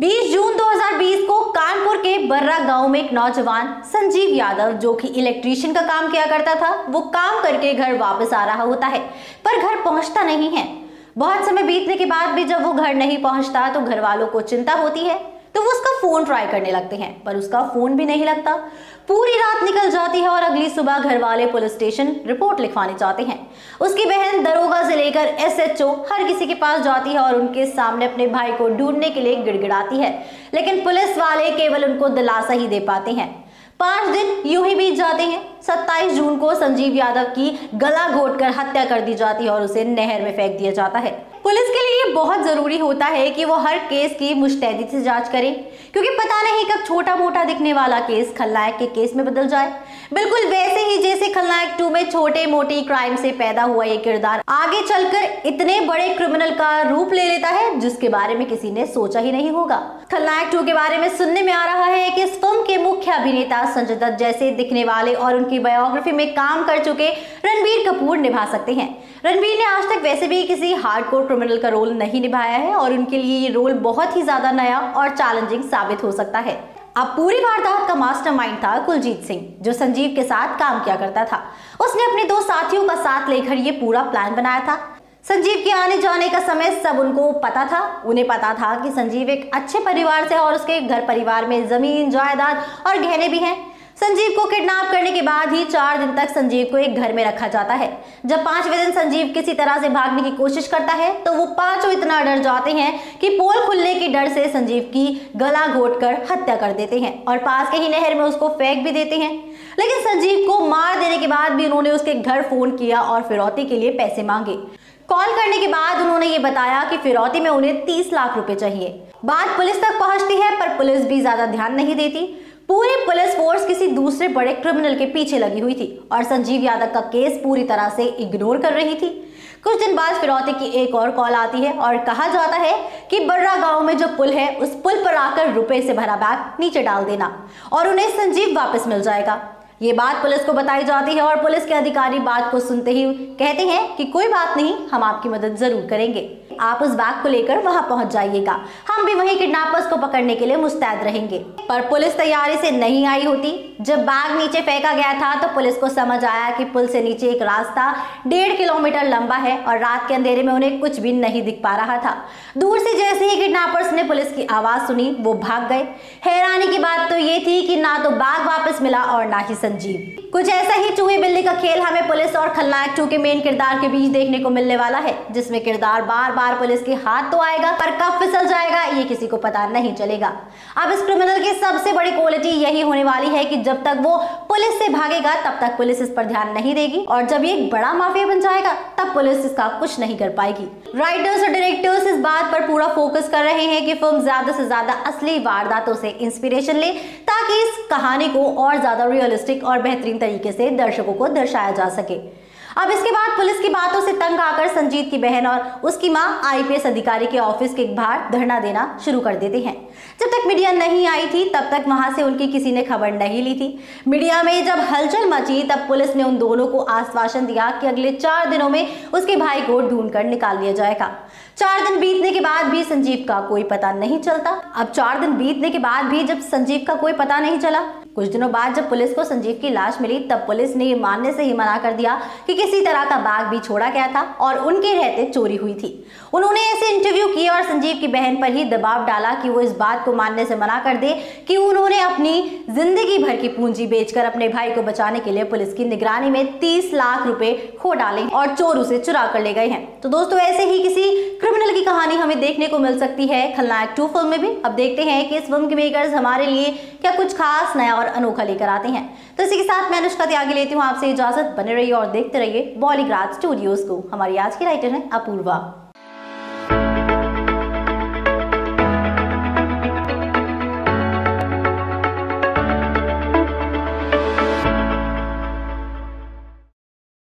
20 जून 2020 को कानपुर के बर्रा गांव में एक नौजवान संजीव यादव, जो कि इलेक्ट्रीशियन का काम किया करता था, वो काम करके घर वापस आ रहा होता है, पर घर पहुंचता नहीं है। बहुत समय बीतने के बाद भी जब वो घर नहीं पहुंचता तो घर वालों को चिंता होती है, तो वो उसका फोन ट्राई करने लगते हैं, पर उसका फोन भी नहीं लगता। पूरी रात निकल जाती है और अगली सुबह घर वाले पुलिस स्टेशन रिपोर्ट लिखवाने जाते हैं। उसकी बहन दरोगा से लेकर एसएचओ हर किसी के पास जाती है और उनके सामने अपने भाई को ढूंढने के लिए गिड़गिड़ाती है, लेकिन पुलिस वाले केवल उनको दिलासा ही दे पाते हैं। 5 दिन यूं ही बीत जाते हैं। 27 जून को संजीव यादव की गला घोटकर हत्या कर दी जाती है और उसे नहर में फेंक दिया जाता है। पुलिस के लिए बहुत जरूरी होता है कि वो हर केस की मुस्तैदी से जांच करें, क्योंकि पता नहीं कब छोटा मोटा दिखने वाला केस खलनायक के केस में बदल जाए। बिल्कुल वैसे ही जैसे खलनायक 2 में छोटे मोटे क्राइम से पैदा हुआ ये किरदार आगे चलकर इतने बड़े क्रिमिनल का रूप ले लेता है जिसके बारे में किसी ने सोचा ही नहीं होगा। खलनायक 2 के बारे में सुनने में आ रहा है कि इस फिल्म के मुख्य अभिनेता संजय दत्त जैसे दिखने वाले और उनकी बायोग्राफी में काम कर चुके रणबीर कपूर निभा सकते हैं। रणबीर ने आज तक वैसे भी किसी हार्डकोर क्रिमिनल का रोल नहीं निभाया है और उनके लिए ये रोल बहुत ही ज्यादा नया और चैलेंजिंग साबित हो सकता है। अब पूरी वारदात का मास्टरमाइंड था कुलजीत सिंह, जो संजीव के साथ काम किया करता था। उसने अपने 2 साथियों का साथ लेकर ये पूरा प्लान बनाया था। संजीव के आने जाने का समय सब उनको पता था। उन्हें पता था कि संजीव एक अच्छे परिवार से और उसके घर परिवार में जमीन जायदाद और गहने भी हैं। संजीव को किडनैप करने के बाद ही 4 दिन तक संजीव को एक घर में रखा जाता है। जब 5वें दिन संजीव किसी तरह से भागने की कोशिश करता है तो वो पांचों इतना डर जाते हैं कि पोल खुलने के डर से संजीव की गला घोटकर हत्या कर देते हैं और पास के ही नहर में उसको फेंक भी देते हैं। लेकिन संजीव को मार देने के बाद भी उन्होंने उसके घर फोन किया और फिरौती के लिए पैसे मांगे। कॉल करने के बाद उन्होंने ये बताया कि फिरौती में उन्हें 30 लाख रुपए चाहिए। बात पुलिस तक पहुंचती है, पर पुलिस भी ज्यादा ध्यान नहीं देती। पूरी पुलिस फोर्स किसी दूसरे बड़े क्रिमिनल के पीछे लगी हुई थी और संजीव यादव का केस पूरी तरह से इग्नोर कर रही थी। कुछ दिन बाद फिरौती की एक और कॉल आती है और कहा जाता है कि बर्रा गांव में जो पुल है उस पुल पर आकर रुपए से भरा बैग नीचे डाल देना और उन्हें संजीव वापस मिल जाएगा। ये बात पुलिस को बताई जाती है और पुलिस के अधिकारी बात को सुनते ही कहते हैं कि कोई बात नहीं, हम आपकी मदद जरूर करेंगे, आप उस बैग को लेकर वहां पहुंच जाइएगा, हम भी वहीं किडनैपर्स को पकड़ने के लिए मुस्तैद रहेंगे। पर पुलिस तैयारी से नहीं आई होती। जब बैग नीचे फेंका गया था तो पुलिस को समझ आया कि पुल से नीचे एक रास्ता 1.5 किलोमीटर लंबा है और रात के अंधेरे में उन्हें कुछ भी नहीं दिख पा रहा था। दूर से जैसे ही किडनैपर्स ने पुलिस की आवाज सुनी वो भाग गए। हैरानी की बात तो ये थी कि ना तो बैग वापस मिला और ना ही संजीव। कुछ ऐसा ही चूहे बिल्ली का खेल हमें पुलिस और खलनायक 2 के मेन किरदार के बीच देखने को मिलने वाला है, जिसमें किरदार बार बार पुलिस के हाथ तो आएगा पर कब फिसल जाएगा ये किसी को पता नहीं चलेगा। अब इस क्रिमिनल की सबसे बड़ी क्वालिटी यही होने वाली है कि जब तक वो पुलिस से भागेगा तब तक पुलिस इस पर ध्यान नहीं देगी और जब ये एक बड़ा माफिया बन जाएगा तब पुलिस इसका कुछ नहीं कर पाएगी। राइटर्स और डायरेक्टर्स इस बात पर पूरा फोकस कर रहे हैं कि फिल्म ज्यादा से ज्यादा असली वारदातों से इंस्पिरेशन ले, ताकि इस कहानी को और ज्यादा रियलिस्टिक और बेहतरीन तरीके से दर्शकों को दर्शाया जा सके। अब इसके बाद पुलिस की बातों से तंग आकर संजीत की बहन और उसकी मां आईपीएस अधिकारी के ऑफिस के बाहर धरना देना शुरू कर देते हैं। जब तक मीडिया नहीं आई थी तब तक वहां से उनकी किसी ने खबर नहीं ली थी। मीडिया में जब हलचल मची तब पुलिस ने उन दोनों को आश्वासन दिया कि अगले 4 दिनों में उसके भाई को ढूंढकर निकाल लिया जाएगा। 4 दिन बीतने के बाद भी संजीव का कोई पता नहीं चलता। अब 4 दिन बीतने के बाद भी जब संजीव का कोई पता नहीं चला, कुछ दिनों बाद जब पुलिस को संजीव की लाश मिली तब पुलिस ने ये मानने से ही मना कर दिया कि किसी तरह का बैग भी छोड़ा गया था और उनके रहते चोरी हुई थी। उन्होंने ऐसे इंटरव्यू किए और संजीव की बहन पर ही दबाव डाला कि वो इस बात को मानने से मना कर दे कि उन्होंने अपनी जिंदगी भर की पूंजी बेचकर अपने भाई को बचाने के लिए पुलिस की निगरानी में 30 लाख रुपए खो डाले और चोर उसे चुरा कर ले गए हैं। तो दोस्तों, ऐसे ही किसी क्रिमिनल की कहानी हमें देखने को मिल सकती है खलनायक 2 फिल्म में भी। अब देखते हैं कि इस फिल्म के मेकर्स हमारे लिए क्या कुछ खास नया और अनोखा लेकर आते हैं। तो इसी के साथ मैं अनुष्का त्यागी लेती हूँ आपसे इजाजत। बने रहिए और देखते रहिए बॉलीग्राज स्टूडियोज को। हमारी आज की राइटर है अपूर्वा।